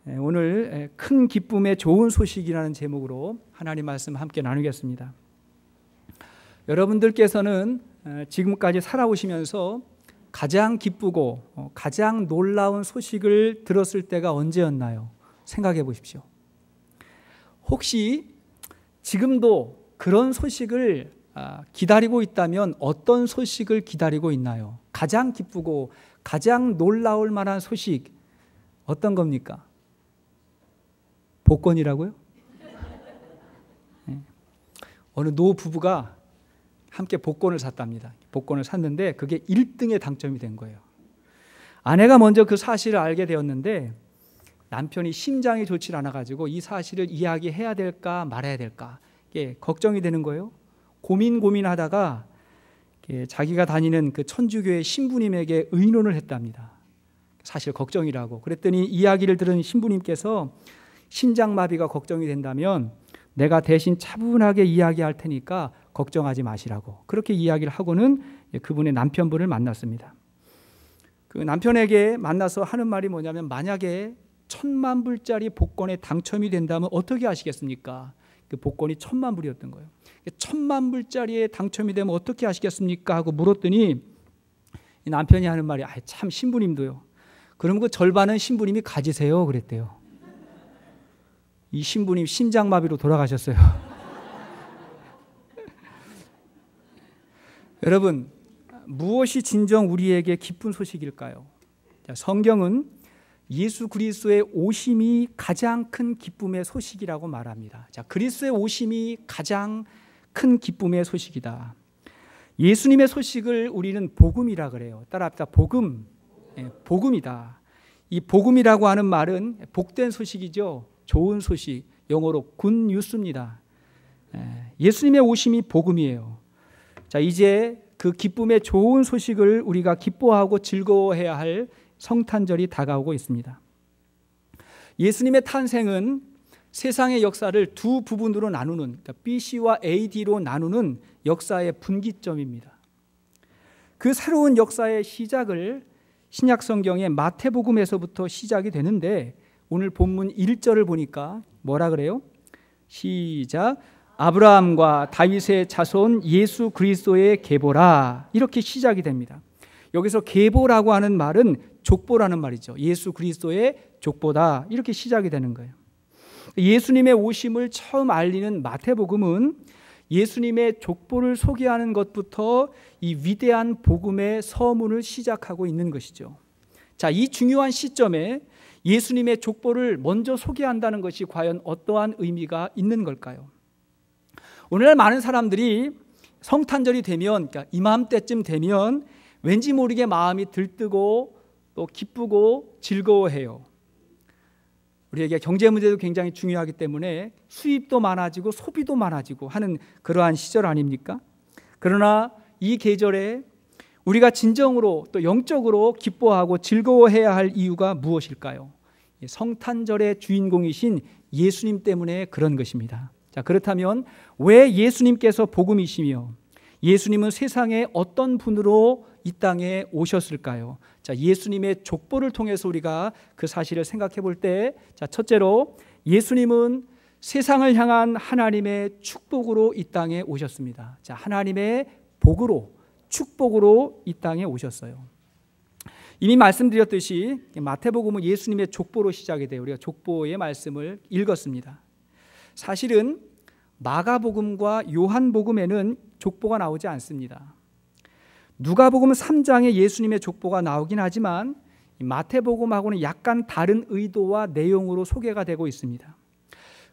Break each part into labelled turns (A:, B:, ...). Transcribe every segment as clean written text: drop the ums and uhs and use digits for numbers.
A: 오늘 큰 기쁨의 좋은 소식이라는 제목으로 하나님 말씀 함께 나누겠습니다. 여러분들께서는 지금까지 살아오시면서 가장 기쁘고 가장 놀라운 소식을 들었을 때가 언제였나요? 생각해 보십시오. 혹시 지금도 그런 소식을 기다리고 있다면 어떤 소식을 기다리고 있나요? 가장 기쁘고 가장 놀라울 만한 소식 어떤 겁니까? 복권이라고요? 네. 어느 노 부부가 함께 복권을 샀답니다. 복권을 샀는데 그게 1등에 당첨이 된 거예요. 아내가 먼저 그 사실을 알게 되었는데 남편이 심장이 좋지 않아가지고 이 사실을 이야기해야 될까 말아야 될까 이게 걱정이 되는 거예요. 고민하다가 자기가 다니는 그 천주교의 신부님에게 의논을 했답니다. 사실 걱정이라고. 그랬더니 이야기를 들은 신부님께서 심장마비가 걱정이 된다면 내가 대신 차분하게 이야기할 테니까 걱정하지 마시라고 그렇게 이야기를 하고는 그분의 남편분을 만났습니다. 그 남편에게 만나서 하는 말이 뭐냐면 만약에 1,000만 불짜리 복권에 당첨이 된다면 어떻게 하시겠습니까? 그 복권이 1,000만 불이었던 거예요. 1,000만 불짜리에 당첨이 되면 어떻게 하시겠습니까? 하고 물었더니 남편이 하는 말이 참 신부님도요. 그럼 그 절반은 신부님이 가지세요 그랬대요. 이 신부님 심장마비로 돌아가셨어요. 여러분, 무엇이 진정 우리에게 기쁜 소식일까요? 성경은 예수 그리스도의 오심이 가장 큰 기쁨의 소식이라고 말합니다. 그리스도의 오심이 가장 큰 기쁨의 소식이다. 예수님의 소식을 우리는 복음이라 그래요. 따라합시다. 복음. 복음이다. 이 복음이라고 하는 말은 복된 소식이죠. 좋은 소식, 영어로 굿 뉴스입니다. 예수님의 오심이 복음이에요. 자, 이제 그 기쁨의 좋은 소식을 우리가 기뻐하고 즐거워해야 할 성탄절이 다가오고 있습니다. 예수님의 탄생은 세상의 역사를 두 부분으로 나누는, 그러니까 BC와 AD로 나누는 역사의 분기점입니다. 그 새로운 역사의 시작을 신약 성경의 마태복음에서부터 시작이 되는데 오늘 본문 1절을 보니까 뭐라 그래요? 시작. 아브라함과 다윗의 자손 예수 그리스도의 계보라. 이렇게 시작이 됩니다. 여기서 계보라고 하는 말은 족보라는 말이죠. 예수 그리스도의 족보다. 이렇게 시작이 되는 거예요. 예수님의 오심을 처음 알리는 마태복음은 예수님의 족보를 소개하는 것부터 이 위대한 복음의 서문을 시작하고 있는 것이죠. 자, 이 중요한 시점에 예수님의 족보를 먼저 소개한다는 것이 과연 어떠한 의미가 있는 걸까요? 오늘날 많은 사람들이 성탄절이 되면, 그러니까 이맘때쯤 되면 왠지 모르게 마음이 들뜨고 또 기쁘고 즐거워해요. 우리에게 경제 문제도 굉장히 중요하기 때문에 수입도 많아지고 소비도 많아지고 하는 그러한 시절 아닙니까? 그러나 이 계절에 우리가 진정으로 또 영적으로 기뻐하고 즐거워해야 할 이유가 무엇일까요? 성탄절의 주인공이신 예수님 때문에 그런 것입니다. 자, 그렇다면 왜 예수님께서 복음이시며 예수님은 세상에 어떤 분으로 이 땅에 오셨을까요? 자, 예수님의 족보를 통해서 우리가 그 사실을 생각해 볼 때, 자, 첫째로 예수님은 세상을 향한 하나님의 축복으로 이 땅에 오셨습니다. 자, 하나님의 복으로, 축복으로 이 땅에 오셨어요. 이미 말씀드렸듯이 마태복음은 예수님의 족보로 시작이 돼요. 우리가 족보의 말씀을 읽었습니다. 사실은 마가복음과 요한복음에는 족보가 나오지 않습니다. 누가복음 3장에 예수님의 족보가 나오긴 하지만 마태복음하고는 약간 다른 의도와 내용으로 소개가 되고 있습니다.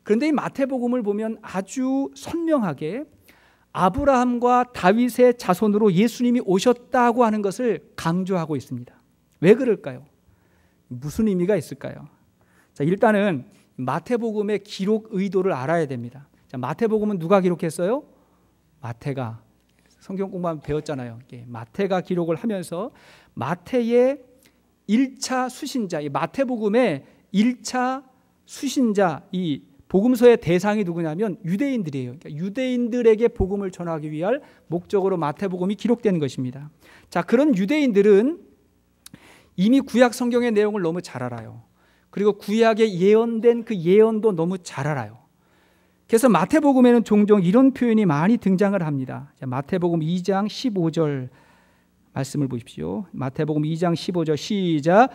A: 그런데 이 마태복음을 보면 아주 선명하게 아브라함과 다윗의 자손으로 예수님이 오셨다고 하는 것을 강조하고 있습니다. 왜 그럴까요? 무슨 의미가 있을까요? 자, 일단은 마태복음의 기록 의도를 알아야 됩니다. 자, 마태복음은 누가 기록했어요? 마태가. 성경 공부하면 배웠잖아요. 마태가 기록을 하면서 마태의 1차 수신자, 이 마태복음의 1차 수신자, 이 복음서의 대상이 누구냐면 유대인들이에요. 그러니까 유대인들에게 복음을 전하기 위한 목적으로 마태복음이 기록된 것입니다. 자, 그런 유대인들은 이미 구약 성경의 내용을 너무 잘 알아요. 그리고 구약에 예언된 그 예언도 너무 잘 알아요. 그래서 마태복음에는 종종 이런 표현이 많이 등장을 합니다. 자, 마태복음 2장 15절 말씀을 보십시오. 마태복음 2장 15절 시작.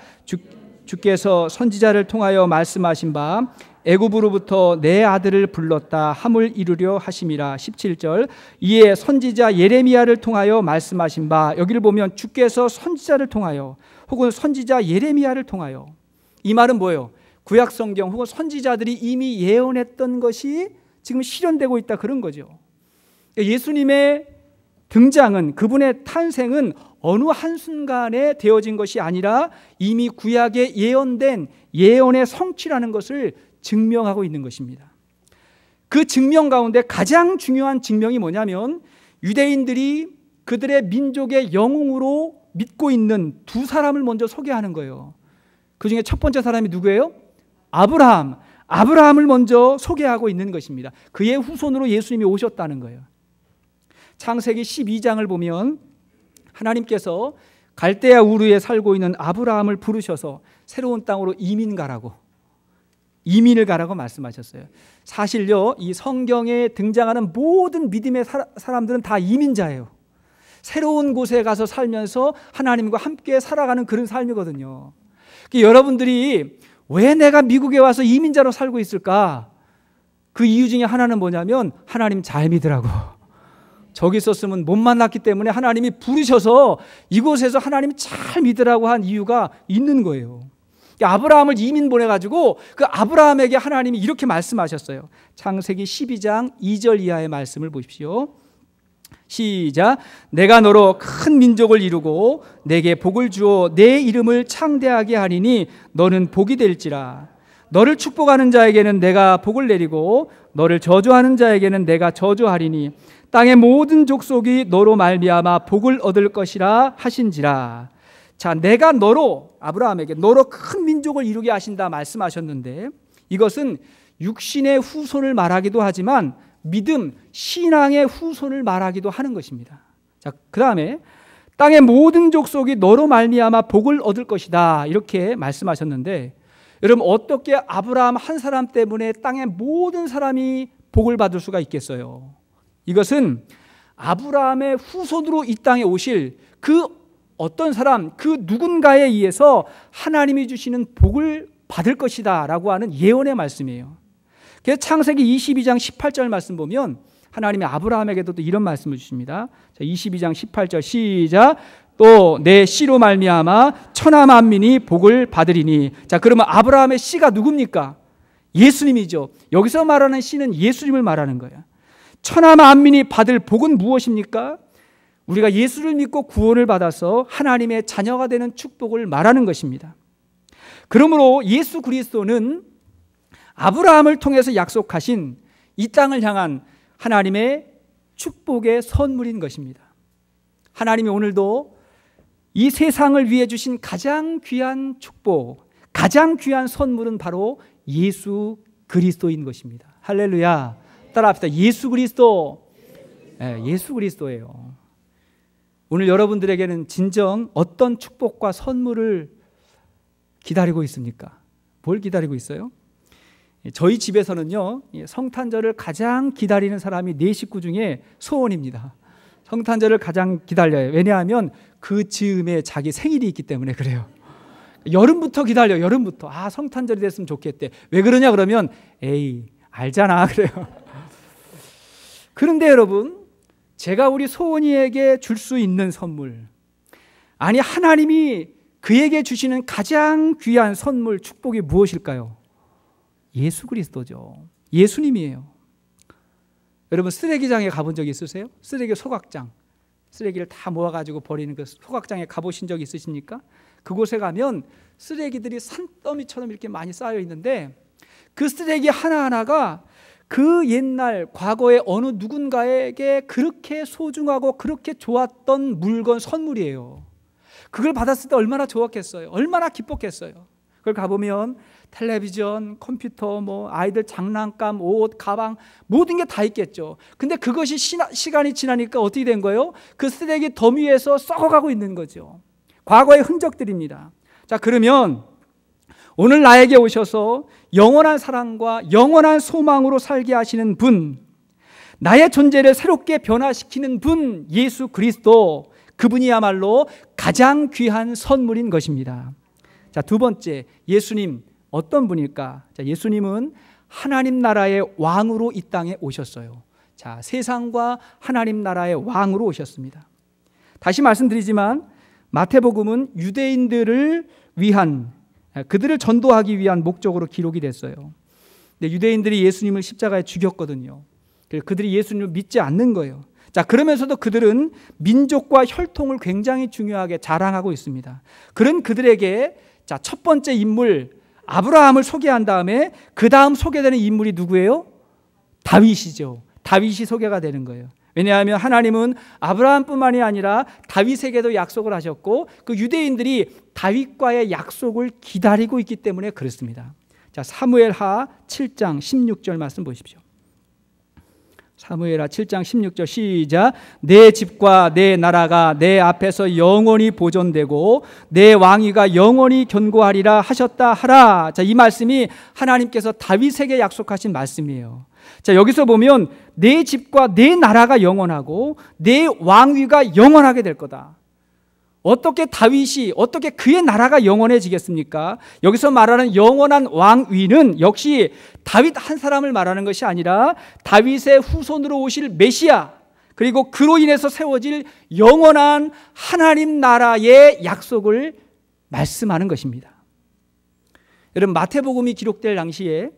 A: 주께서 선지자를 통하여 말씀하신 바 애굽으로부터 내 아들을 불렀다 함을 이루려 하심이라. 17절 이에 선지자 예레미야를 통하여 말씀하신 바, 여기를 보면 주께서 선지자를 통하여 혹은 선지자 예레미야를 통하여, 이 말은 뭐예요? 구약 성경 혹은 선지자들이 이미 예언했던 것이 지금 실현되고 있다, 그런 거죠. 예수님의 등장은, 그분의 탄생은 어느 한순간에 되어진 것이 아니라 이미 구약에 예언된 예언의 성취라는 것을 증명하고 있는 것입니다. 그 증명 가운데 가장 중요한 증명이 뭐냐면, 유대인들이 그들의 민족의 영웅으로 믿고 있는 두 사람을 먼저 소개하는 거예요. 그 중에 첫 번째 사람이 누구예요? 아브라함을 먼저 소개하고 있는 것입니다. 그의 후손으로 예수님이 오셨다는 거예요. 창세기 12장을 보면 하나님께서 갈대아 우르에 살고 있는 아브라함을 부르셔서 새로운 땅으로 이민을 가라고 말씀하셨어요. 사실요, 이 성경에 등장하는 모든 믿음의 사람들은 다 이민자예요. 새로운 곳에 가서 살면서 하나님과 함께 살아가는 그런 삶이거든요. 여러분들이 왜 내가 미국에 와서 이민자로 살고 있을까? 그 이유 중에 하나는 뭐냐면, 하나님 잘 믿으라고. 저기 있었으면 못 만났기 때문에 하나님이 부르셔서 이곳에서 하나님 잘 믿으라고 한 이유가 있는 거예요. 아브라함을 이민 보내가지고 그 아브라함에게 하나님이 이렇게 말씀하셨어요. 창세기 12장 2절 이하의 말씀을 보십시오. 시작. 내가 너로 큰 민족을 이루고 내게 복을 주어 내 이름을 창대하게 하리니 너는 복이 될지라. 너를 축복하는 자에게는 내가 복을 내리고 너를 저주하는 자에게는 내가 저주하리니 땅의 모든 족속이 너로 말미암아 복을 얻을 것이라 하신지라. 자, 내가 너로, 아브라함에게 너로 큰 민족을 이루게 하신다 말씀하셨는데, 이것은 육신의 후손을 말하기도 하지만 믿음, 신앙의 후손을 말하기도 하는 것입니다. 자, 그 다음에 땅의 모든 족속이 너로 말미암아 복을 얻을 것이다, 이렇게 말씀하셨는데, 여러분 어떻게 아브라함 한 사람 때문에 땅의 모든 사람이 복을 받을 수가 있겠어요? 이것은 아브라함의 후손으로 이 땅에 오실 그 어떤 사람, 그 누군가에 의해서 하나님이 주시는 복을 받을 것이다 라고 하는 예언의 말씀이에요. 그래서 창세기 22장 18절 말씀 보면 하나님이 아브라함에게도 또 이런 말씀을 주십니다. 자, 22장 18절 시작. 또 내 씨로 말미암아 천하 만민이 복을 받으리니. 자, 그러면 아브라함의 씨가 누굽니까? 예수님이죠. 여기서 말하는 씨는 예수님을 말하는 거예요. 천하 만민이 받을 복은 무엇입니까? 우리가 예수를 믿고 구원을 받아서 하나님의 자녀가 되는 축복을 말하는 것입니다. 그러므로 예수 그리스도는 아브라함을 통해서 약속하신 이 땅을 향한 하나님의 축복의 선물인 것입니다. 하나님이 오늘도 이 세상을 위해 주신 가장 귀한 축복, 가장 귀한 선물은 바로 예수 그리스도인 것입니다. 할렐루야. 따라합시다. 예수 그리스도. 네, 예수 그리스도예요. 오늘 여러분들에게는 진정 어떤 축복과 선물을 기다리고 있습니까? 뭘 기다리고 있어요? 저희 집에서는요, 성탄절을 가장 기다리는 사람이 4식구 중에 소원입니다. 성탄절을 가장 기다려요. 왜냐하면 그 즈음에 자기 생일이 있기 때문에 그래요. 여름부터 기다려요. 여름부터. 아, 성탄절이 됐으면 좋겠대. 왜 그러냐 그러면 에이, 알잖아 그래요. 그런데 여러분, 제가 우리 소원이에게 줄 수 있는 선물, 아니 하나님이 그에게 주시는 가장 귀한 선물, 축복이 무엇일까요? 예수 그리스도죠. 예수님이에요. 여러분 쓰레기장에 가본 적 있으세요? 쓰레기 소각장, 쓰레기를 다 모아가지고 버리는 그 소각장에 가보신 적 있으십니까? 그곳에 가면 쓰레기들이 산더미처럼 이렇게 많이 쌓여 있는데 그 쓰레기 하나하나가 그 옛날 과거의 어느 누군가에게 그렇게 소중하고 그렇게 좋았던 물건, 선물이에요. 그걸 받았을 때 얼마나 좋았겠어요? 얼마나 기뻤겠어요? 그걸 가보면 텔레비전, 컴퓨터, 뭐 아이들 장난감, 옷, 가방 모든 게 다 있겠죠. 근데 그것이 시간이 지나니까 어떻게 된 거예요? 그 쓰레기 더미에서 썩어가고 있는 거죠. 과거의 흔적들입니다. 자, 그러면 오늘 나에게 오셔서 영원한 사랑과 영원한 소망으로 살게 하시는 분, 나의 존재를 새롭게 변화시키는 분, 예수 그리스도, 그분이야말로 가장 귀한 선물인 것입니다. 자, 두 번째, 예수님 어떤 분일까? 자, 예수님은 하나님 나라의 왕으로 이 땅에 오셨어요. 자, 세상과 하나님 나라의 왕으로 오셨습니다. 다시 말씀드리지만 마태복음은 유대인들을 위한, 그들을 전도하기 위한 목적으로 기록이 됐어요. 근데 유대인들이 예수님을 십자가에 죽였거든요. 그들이 예수님을 믿지 않는 거예요. 자, 그러면서도 그들은 민족과 혈통을 굉장히 중요하게 자랑하고 있습니다. 그런 그들에게 자, 첫 번째 인물 아브라함을 소개한 다음에 그 다음 소개되는 인물이 누구예요? 다윗이죠. 다윗이 소개가 되는 거예요. 왜냐하면 하나님은 아브라함뿐만이 아니라 다윗에게도 약속을 하셨고 그 유대인들이 다윗과의 약속을 기다리고 있기 때문에 그렇습니다. 자, 사무엘하 7장 16절 말씀 보십시오. 사무엘하 7장 16절 시작. 내 집과 내 나라가 내 앞에서 영원히 보존되고 내 왕위가 영원히 견고하리라 하셨다 하라. 자, 이 말씀이 하나님께서 다윗에게 약속하신 말씀이에요. 자, 여기서 보면 내 집과 내 나라가 영원하고 내 왕위가 영원하게 될 거다. 어떻게 다윗이, 어떻게 그의 나라가 영원해지겠습니까? 여기서 말하는 영원한 왕위는 역시 다윗 한 사람을 말하는 것이 아니라 다윗의 후손으로 오실 메시아, 그리고 그로 인해서 세워질 영원한 하나님 나라의 약속을 말씀하는 것입니다. 여러분, 마태복음이 기록될 당시에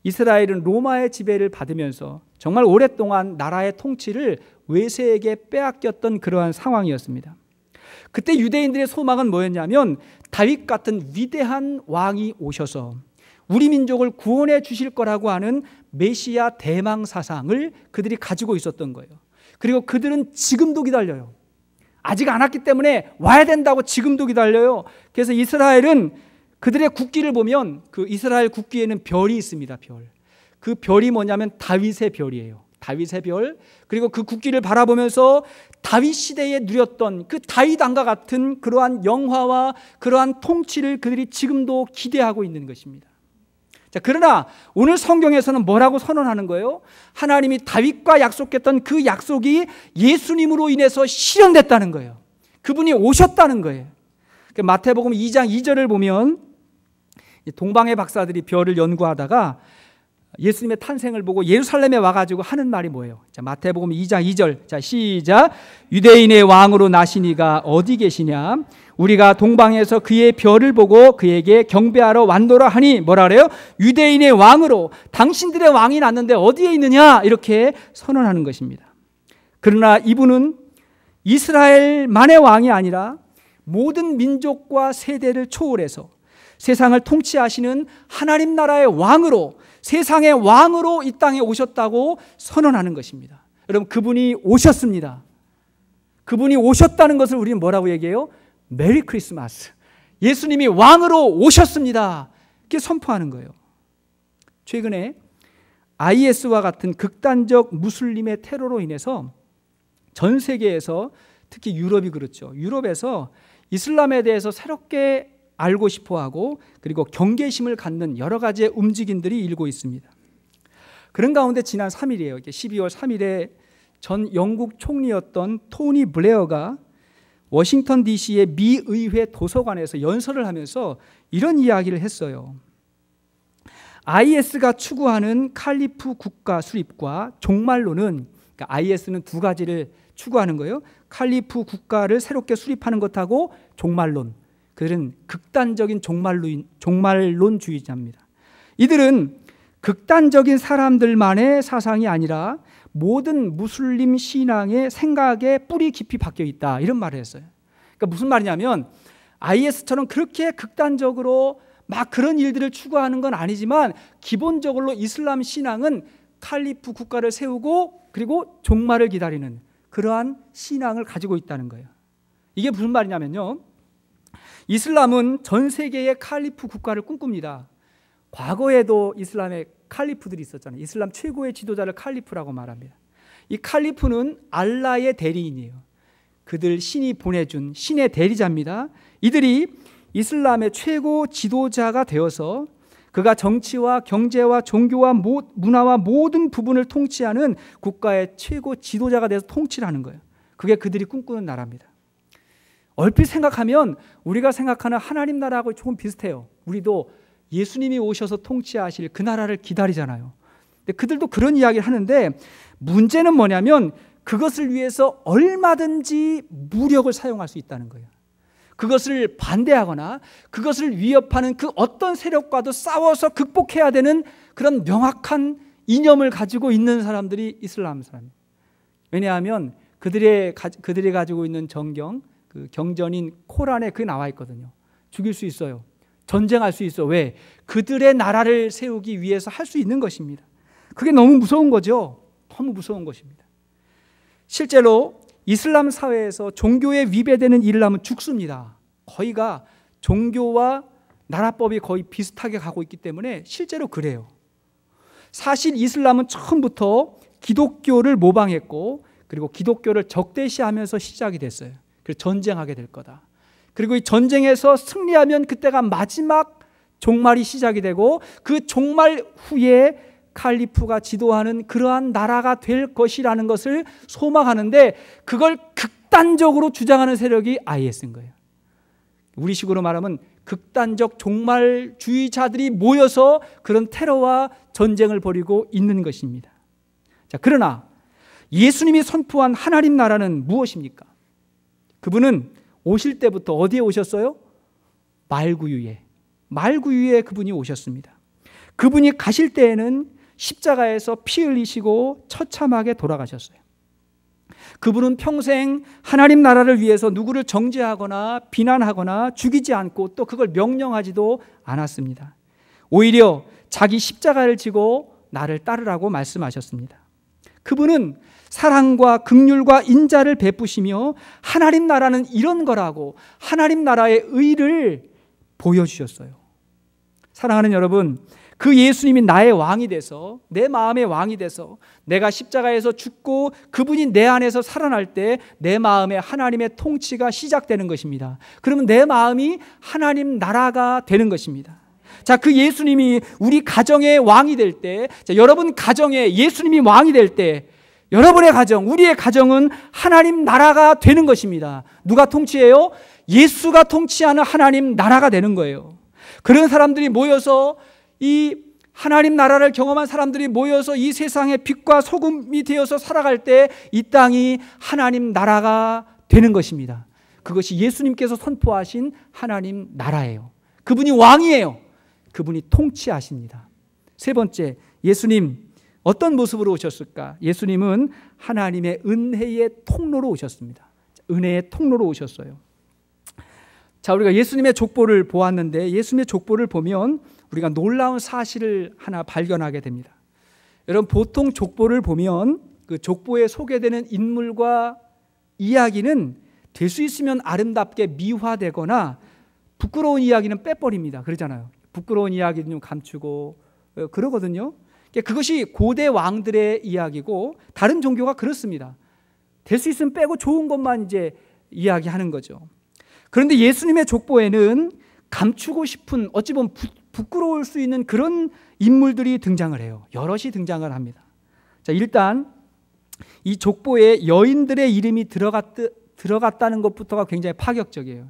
A: 이스라엘은 로마의 지배를 받으면서 정말 오랫동안 나라의 통치를 외세에게 빼앗겼던 그러한 상황이었습니다. 그때 유대인들의 소망은 뭐였냐면 다윗 같은 위대한 왕이 오셔서 우리 민족을 구원해 주실 거라고 하는 메시아 대망 사상을 그들이 가지고 있었던 거예요. 그리고 그들은 지금도 기다려요. 아직 안 왔기 때문에 와야 된다고 지금도 기다려요. 그래서 이스라엘은 그들의 국기를 보면 그 이스라엘 국기에는 별이 있습니다. 별. 그 별이 뭐냐면 다윗의 별이에요. 다윗의 별. 그리고 그 국기를 바라보면서 다윗 시대에 누렸던 그 다윗 왕과 같은 그러한 영화와 그러한 통치를 그들이 지금도 기대하고 있는 것입니다. 자, 그러나 오늘 성경에서는 뭐라고 선언하는 거예요? 하나님이 다윗과 약속했던 그 약속이 예수님으로 인해서 실현됐다는 거예요. 그분이 오셨다는 거예요. 마태복음 2장 2절을 보면 동방의 박사들이 별을 연구하다가 예수님의 탄생을 보고 예루살렘에 와가지고 하는 말이 뭐예요? 자, 마태복음 2장 2절. 자, 시작. 유대인의 왕으로 나신 이가 어디 계시냐? 우리가 동방에서 그의 별을 보고 그에게 경배하러 왔노라 하니 뭐라 그래요? 유대인의 왕으로, 당신들의 왕이 났는데 어디에 있느냐? 이렇게 선언하는 것입니다. 그러나 이분은 이스라엘만의 왕이 아니라 모든 민족과 세대를 초월해서 세상을 통치하시는 하나님 나라의 왕으로, 세상의 왕으로 이 땅에 오셨다고 선언하는 것입니다. 여러분, 그분이 오셨습니다. 그분이 오셨다는 것을 우리는 뭐라고 얘기해요? 메리 크리스마스. 예수님이 왕으로 오셨습니다. 이렇게 선포하는 거예요. 최근에 IS와 같은 극단적 무슬림의 테러로 인해서 전 세계에서, 특히 유럽이 그렇죠. 유럽에서 이슬람에 대해서 새롭게 알고 싶어하고 그리고 경계심을 갖는 여러 가지의 움직임들이 일고 있습니다. 그런 가운데 지난 3일이에요. 12월 3일에 전 영국 총리였던 토니 블레어가 워싱턴 DC의 미 의회 도서관에서 연설을 하면서 이런 이야기를 했어요. IS가 추구하는 칼리프 국가 수립과 종말론은, 그러니까 IS는 두 가지를 추구하는 거예요. 칼리프 국가를 새롭게 수립하는 것하고 종말론. 그들은 극단적인 종말론주의자입니다. 이들은 극단적인 사람들만의 사상이 아니라 모든 무슬림 신앙의 생각에 뿌리 깊이 박혀 있다, 이런 말을 했어요. 그러니까 무슨 말이냐면 IS처럼 그렇게 극단적으로 막 그런 일들을 추구하는 건 아니지만 기본적으로 이슬람 신앙은 칼리프 국가를 세우고 그리고 종말을 기다리는 그러한 신앙을 가지고 있다는 거예요. 이게 무슨 말이냐면요, 이슬람은 전 세계의 칼리프 국가를 꿈꿉니다. 과거에도 이슬람의 칼리프들이 있었잖아요. 이슬람 최고의 지도자를 칼리프라고 말합니다. 이 칼리프는 알라의 대리인이에요. 그들 신이 보내준 신의 대리자입니다. 이들이 이슬람의 최고 지도자가 되어서 그가 정치와 경제와 종교와 문화와 모든 부분을 통치하는 국가의 최고 지도자가 돼서 통치를 하는 거예요. 그게 그들이 꿈꾸는 나라입니다. 얼핏 생각하면 우리가 생각하는 하나님 나라하고 조금 비슷해요. 우리도 예수님이 오셔서 통치하실 그 나라를 기다리잖아요. 근데 그들도 그런 이야기를 하는데 문제는 뭐냐면 그것을 위해서 얼마든지 무력을 사용할 수 있다는 거예요. 그것을 반대하거나 그것을 위협하는 그 어떤 세력과도 싸워서 극복해야 되는 그런 명확한 이념을 가지고 있는 사람들이 이슬람 사람이에요. 왜냐하면 그들이 가지고 있는 정경, 그 경전인 코란에 그게 나와 있거든요. 죽일 수 있어요. 전쟁할 수 있어. 왜? 그들의 나라를 세우기 위해서 할 수 있는 것입니다. 그게 너무 무서운 거죠. 너무 무서운 것입니다. 실제로 이슬람 사회에서 종교에 위배되는 일을 하면 죽습니다. 거의가 종교와 나라법이 거의 비슷하게 가고 있기 때문에 실제로 그래요. 사실 이슬람은 처음부터 기독교를 모방했고 그리고 기독교를 적대시하면서 시작이 됐어요. 그래서 전쟁하게 될 거다. 그리고 이 전쟁에서 승리하면 그때가 마지막 종말이 시작이 되고 그 종말 후에 칼리프가 지도하는 그러한 나라가 될 것이라는 것을 소망하는데 그걸 극단적으로 주장하는 세력이 IS인 거예요. 우리식으로 말하면 극단적 종말주의자들이 모여서 그런 테러와 전쟁을 벌이고 있는 것입니다. 자, 그러나 예수님이 선포한 하나님 나라는 무엇입니까? 그분은 오실 때부터 어디에 오셨어요? 말구유에 그분이 오셨습니다. 그분이 가실 때에는 십자가에서 피 흘리시고 처참하게 돌아가셨어요. 그분은 평생 하나님 나라를 위해서 누구를 정죄하거나 비난하거나 죽이지 않고 또 그걸 명령하지도 않았습니다. 오히려 자기 십자가를 지고 나를 따르라고 말씀하셨습니다. 그분은 사랑과 긍휼과 인자를 베푸시며 하나님 나라는 이런 거라고 하나님 나라의 의를 보여주셨어요. 사랑하는 여러분, 그 예수님이 나의 왕이 돼서 내 마음의 왕이 돼서 내가 십자가에서 죽고 그분이 내 안에서 살아날 때 내 마음에 하나님의 통치가 시작되는 것입니다. 그러면 내 마음이 하나님 나라가 되는 것입니다. 자, 그 예수님이 우리 가정의 왕이 될 때, 여러분 가정에 예수님이 왕이 될 때 여러분의 가정, 우리의 가정은 하나님 나라가 되는 것입니다. 누가 통치해요? 예수가 통치하는 하나님 나라가 되는 거예요. 그런 사람들이 모여서 이 하나님 나라를 경험한 사람들이 모여서 이 세상의 빛과 소금이 되어서 살아갈 때 이 땅이 하나님 나라가 되는 것입니다. 그것이 예수님께서 선포하신 하나님 나라예요. 그분이 왕이에요. 그분이 통치하십니다. 세 번째, 예수님 어떤 모습으로 오셨을까? 예수님은 하나님의 은혜의 통로로 오셨습니다. 은혜의 통로로 오셨어요. 자, 우리가 예수님의 족보를 보았는데 예수님의 족보를 보면 우리가 놀라운 사실을 하나 발견하게 됩니다. 여러분, 보통 족보를 보면 그 족보에 소개되는 인물과 이야기는 될 수 있으면 아름답게 미화되거나 부끄러운 이야기는 빼버립니다. 그러잖아요. 부끄러운 이야기는 좀 감추고 그러거든요. 그것이 고대 왕들의 이야기고 다른 종교가 그렇습니다. 될 수 있으면 빼고 좋은 것만 이제 이야기하는 거죠. 그런데 예수님의 족보에는 감추고 싶은 어찌 보면 부끄러울 수 있는 그런 인물들이 등장을 해요. 여럿이 등장을 합니다. 자, 일단 이 족보에 여인들의 이름이 들어갔다는 것부터가 굉장히 파격적이에요.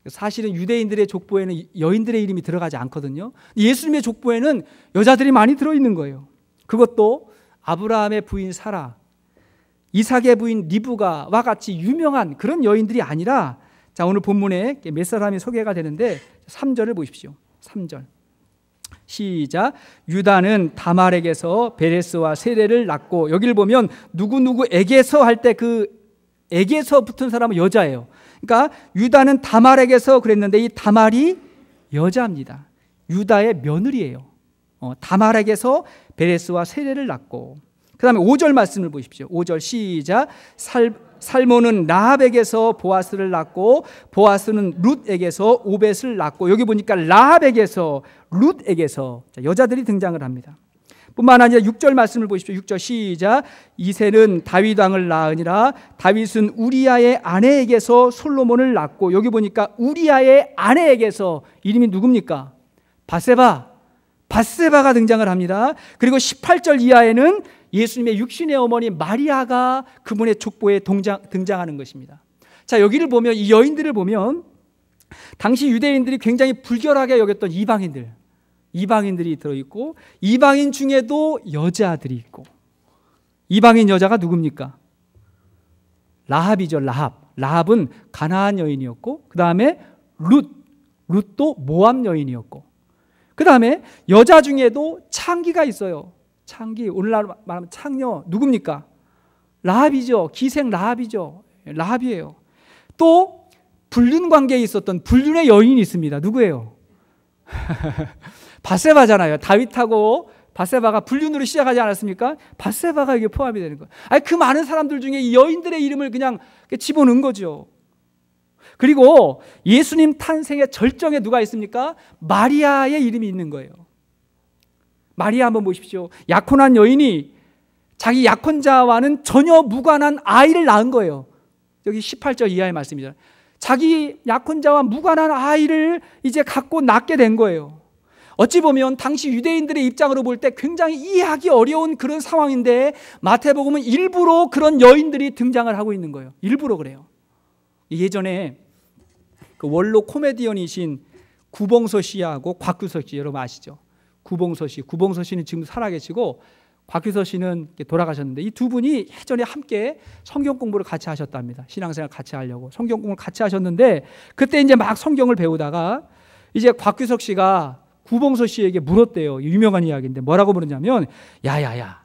A: 사실은 유대인들의 족보에는 여인들의 이름이 들어가지 않거든요. 예수님의 족보에는 여자들이 많이 들어있는 거예요. 그것도 아브라함의 부인 사라, 이삭의 부인 리브가와 같이 유명한 그런 여인들이 아니라, 자, 오늘 본문에 몇 사람이 소개가 되는데 3절을 보십시오. 3절 시작. 유다는 다말에게서 베레스와 세레를 낳고, 여기를 보면 누구누구에게서 할 때 그 에게서 붙은 사람은 여자예요. 그러니까 유다는 다말에게서 그랬는데 이 다말이 여자입니다. 유다의 며느리예요. 다말에게서 베레스와 세레를 낳고, 그 다음에 5절 말씀을 보십시오. 5절 시작. 살몬은 라합에게서 보아스를 낳고, 보아스는 룻에게서 오벳을 낳고, 여기 보니까 라합에게서 룻에게서 여자들이 등장을 합니다. 뿐만 아니라 6절 말씀을 보십시오. 6절 시작. 이새는 다윗 왕을 낳으니라. 다윗은 우리아의 아내에게서 솔로몬을 낳고, 여기 보니까 우리아의 아내에게서, 이름이 누굽니까? 밧세바가 등장을 합니다. 그리고 18절 이하에는 예수님의 육신의 어머니 마리아가 그분의 족보에 등장하는 것입니다. 자, 여기를 보면, 이 여인들을 보면 당시 유대인들이 굉장히 불결하게 여겼던 이방인들이 들어있고, 이방인 중에도 여자들이 있고, 이방인 여자가 누굽니까? 라합이죠. 라합은 가나안 여인이었고, 그 다음에 룻도 모압 여인이었고, 그 다음에 여자 중에도 창기가 있어요. 창기, 오늘날 말하면 창녀, 누굽니까? 라합이죠. 기생 라합이죠. 라합이에요. 또 불륜 관계에 있었던 불륜의 여인이 있습니다. 누구예요? 밧세바잖아요. 다윗하고 밧세바가 불륜으로 시작하지 않았습니까? 밧세바가 여기에 포함이 되는 거예요. 아니, 그 많은 사람들 중에 이 여인들의 이름을 그냥 집어넣은 거죠. 그리고 예수님 탄생의 절정에 누가 있습니까? 마리아의 이름이 있는 거예요. 마리아 한번 보십시오. 약혼한 여인이 자기 약혼자와는 전혀 무관한 아이를 낳은 거예요. 여기 18절 이하의 말씀이잖아요. 자기 약혼자와 무관한 아이를 이제 갖고 낳게 된 거예요. 어찌 보면 당시 유대인들의 입장으로 볼 때 굉장히 이해하기 어려운 그런 상황인데, 마태복음은 일부러 그런 여인들이 등장을 하고 있는 거예요. 일부러 그래요. 예전에 그 원로 코미디언이신 구봉서 씨하고 곽규서 씨, 여러분 아시죠? 구봉서 씨는 지금 살아계시고, 곽규서 씨는 돌아가셨는데, 이 두 분이 예전에 함께 성경 공부를 같이 하셨답니다. 신앙생활 같이 하려고 성경 공부를 같이 하셨는데, 그때 이제 막 성경을 배우다가 이제 곽규석 씨가 구봉서 씨에게 물었대요. 유명한 이야기인데 뭐라고 물었냐면, 야야야,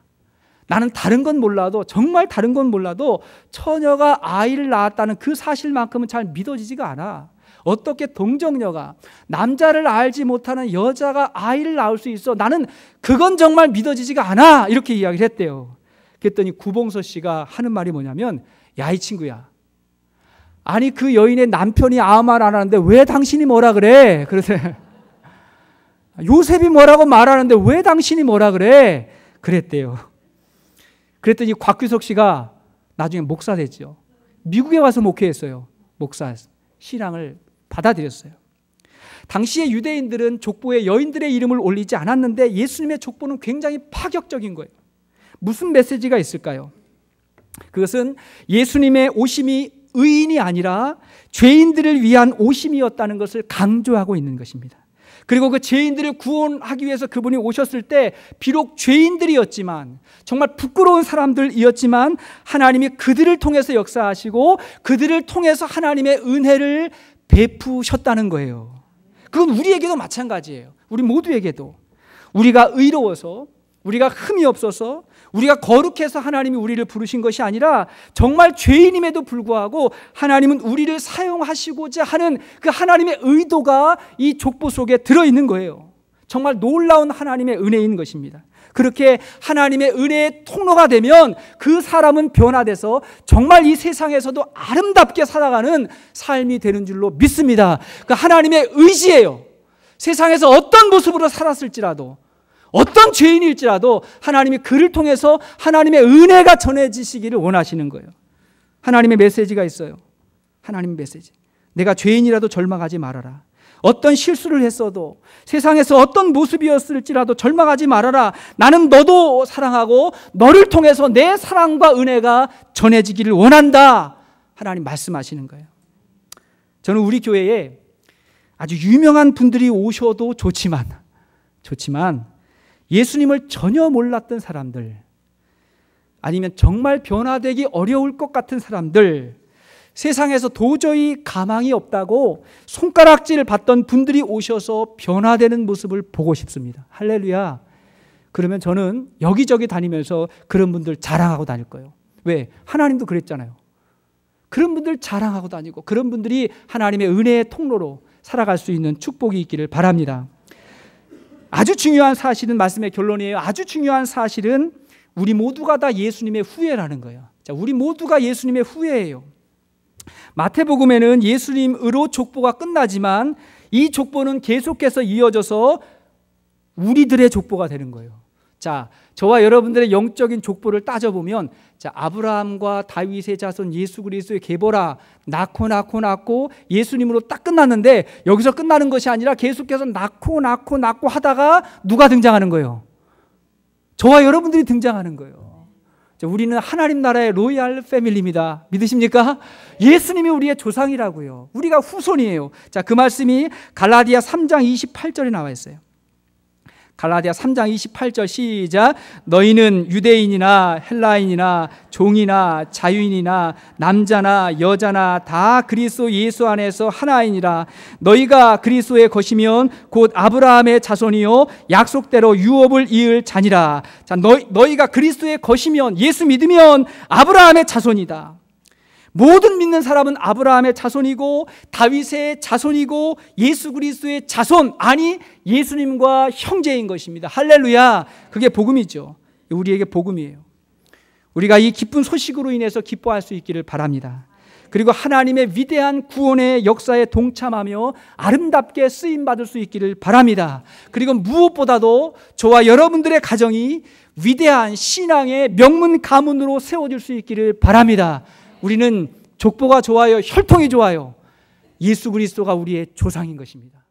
A: 나는 다른 건 몰라도, 정말 다른 건 몰라도 처녀가 아이를 낳았다는 그 사실만큼은 잘 믿어지지가 않아. 어떻게 동정녀가, 남자를 알지 못하는 여자가 아이를 낳을 수 있어? 나는 그건 정말 믿어지지가 않아. 이렇게 이야기를 했대요. 그랬더니 구봉서 씨가 하는 말이 뭐냐면, 야, 이 친구야, 아니 그 여인의 남편이 아무 말 안 하는데 왜 당신이 뭐라 그래? 그래서 요셉이 뭐라고 말하는데 왜 당신이 뭐라 그래? 그랬대요. 그랬더니 곽규석 씨가 나중에 목사 됐죠. 미국에 와서 목회했어요. 목사 신앙을 받아들였어요. 당시의 유대인들은 족보에 여인들의 이름을 올리지 않았는데, 예수님의 족보는 굉장히 파격적인 거예요. 무슨 메시지가 있을까요? 그것은 예수님의 오심이 의인이 아니라 죄인들을 위한 오심이었다는 것을 강조하고 있는 것입니다. 그리고 그 죄인들을 구원하기 위해서 그분이 오셨을 때 비록 죄인들이었지만, 정말 부끄러운 사람들이었지만, 하나님이 그들을 통해서 역사하시고 그들을 통해서 하나님의 은혜를 베푸셨다는 거예요. 그건 우리에게도 마찬가지예요. 우리 모두에게도. 우리가 의로워서, 우리가 흠이 없어서, 우리가 거룩해서 하나님이 우리를 부르신 것이 아니라, 정말 죄인임에도 불구하고 하나님은 우리를 사용하시고자 하는 그 하나님의 의도가 이 족보 속에 들어있는 거예요. 정말 놀라운 하나님의 은혜인 것입니다. 그렇게 하나님의 은혜의 통로가 되면 그 사람은 변화돼서 정말 이 세상에서도 아름답게 살아가는 삶이 되는 줄로 믿습니다. 그 하나님의 의지예요. 세상에서 어떤 모습으로 살았을지라도, 어떤 죄인일지라도 하나님이 그를 통해서 하나님의 은혜가 전해지시기를 원하시는 거예요. 하나님의 메시지가 있어요. 하나님의 메시지. 내가 죄인이라도 절망하지 말아라. 어떤 실수를 했어도, 세상에서 어떤 모습이었을지라도 절망하지 말아라. 나는 너도 사랑하고 너를 통해서 내 사랑과 은혜가 전해지기를 원한다. 하나님 말씀하시는 거예요. 저는 우리 교회에 아주 유명한 분들이 오셔도 좋지만 예수님을 전혀 몰랐던 사람들, 아니면 정말 변화되기 어려울 것 같은 사람들, 세상에서 도저히 가망이 없다고 손가락질을 받던 분들이 오셔서 변화되는 모습을 보고 싶습니다. 할렐루야. 그러면 저는 여기저기 다니면서 그런 분들 자랑하고 다닐 거예요. 왜? 하나님도 그랬잖아요. 그런 분들 자랑하고 다니고, 그런 분들이 하나님의 은혜의 통로로 살아갈 수 있는 축복이 있기를 바랍니다. 아주 중요한 사실은, 말씀의 결론이에요. 아주 중요한 사실은 우리 모두가 다 예수님의 후예라는 거예요. 자, 우리 모두가 예수님의 후예예요. 마태복음에는 예수님으로 족보가 끝나지만 이 족보는 계속해서 이어져서 우리들의 족보가 되는 거예요. 자, 저와 여러분들의 영적인 족보를 따져보면, 자, 아브라함과 다윗의 자손 예수 그리스도의 계보라, 낳고 예수님으로 딱 끝났는데, 여기서 끝나는 것이 아니라 계속해서 낳고 하다가 누가 등장하는 거예요? 저와 여러분들이 등장하는 거예요. 자, 우리는 하나님 나라의 로얄 패밀리입니다. 믿으십니까? 예수님이 우리의 조상이라고요. 우리가 후손이에요. 자, 그 말씀이 갈라디아 3장 28절에 나와 있어요. 갈라디아 3장 28절 시작. 너희는 유대인이나 헬라인이나 종이나 자유인이나 남자나 여자나 다 그리스도 예수 안에서 하나이니라. 너희가 그리스도의 것이면 곧 아브라함의 자손이요 약속대로 유업을 이을 자니라. 자, 너희가 그리스도의 것이면, 예수 믿으면 아브라함의 자손이다. 모든 믿는 사람은 아브라함의 자손이고 다윗의 자손이고 예수 그리스도의 자손, 아니 예수님과 형제인 것입니다. 할렐루야. 그게 복음이죠. 우리에게 복음이에요. 우리가 이 기쁜 소식으로 인해서 기뻐할 수 있기를 바랍니다. 그리고 하나님의 위대한 구원의 역사에 동참하며 아름답게 쓰임받을 수 있기를 바랍니다. 그리고 무엇보다도 저와 여러분들의 가정이 위대한 신앙의 명문 가문으로 세워질 수 있기를 바랍니다. 우리는 족보가 좋아요, 혈통이 좋아요. 예수 그리스도가 우리의 조상인 것입니다.